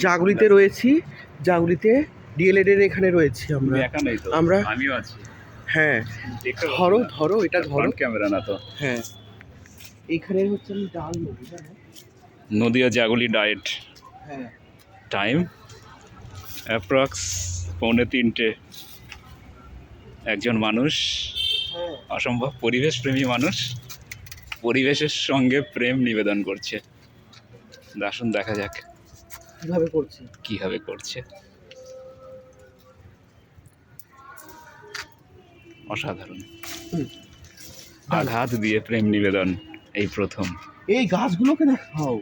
জাগুলিতে রয়েছি, জাগুলিতে ডিএলএড এর এখানে রয়েছি আমরা। একা নেই তো, আমরা আমিও আছি। হ্যাঁ, ধরো ধরো এটা ধরো। ক্যামেরা না তো। হ্যাঁ, এইখানে হচ্ছে আমি ডাল নদী, জানো? নদিয়া জাগুলি ডায়েট। হ্যাঁ, টাইম অ্যাপ্রক্স 2:45। একজন মানুষ, হ্যাঁ, অসম্ভব পরিবেশ প্রেমী মানুষ, পরিবেশের সঙ্গে প্রেম নিবেদন করছে। আসুন দেখা যাক কিভাবে করছি। কিভাবে করছে। অসাধারণ। আঘাত দিয়ে প্রেম নিবেদন এই প্রথম। এই গাছগুলোকে দেখাও।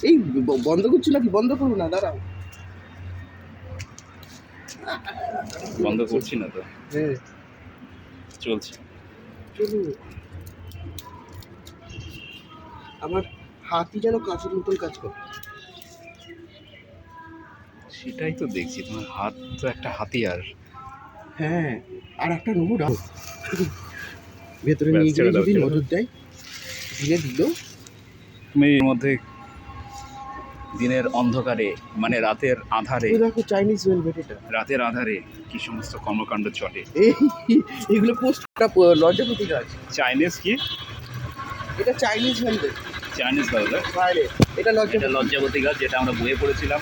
এই বন্ধ করছি নাকি? বন্ধ করো না, দাঁড়াও। বন্ধ করছি না তো, হ্যাঁ, চলছে। চলো। আমার হাতি যেন কাঁচের মতন কাজ করে। সেটাই তো দেখছি, তোমার হাত তো একটা হাতিয়ার। হ্যাঁ, আর একটা নেবো ডাল ভেতরে ব্যাস, নিয়ে ছেড়ে গিয়ে দাও, যদি ছেড়ে দাও। নজর দেয়, দিলে দিল। তুমি এর মধ্যে দিনের অন্ধকারে, মানে রাতের আধারে, ওই দেখো চাইনিজ ভেলভেট। এটা রাতের আধারে কি সমস্ত কর্মকাণ্ড চলে। এই এগুলো পোস্টটা লজ্জাপতি গাছ। চাইনিজ কি? এটা চাইনিজ ভেলভেট চাইনিজ গাছ, বাইরে। এটা এটা লজ্জাবতী গাছ, যেটা আমরা বইয়ে পড়েছিলাম।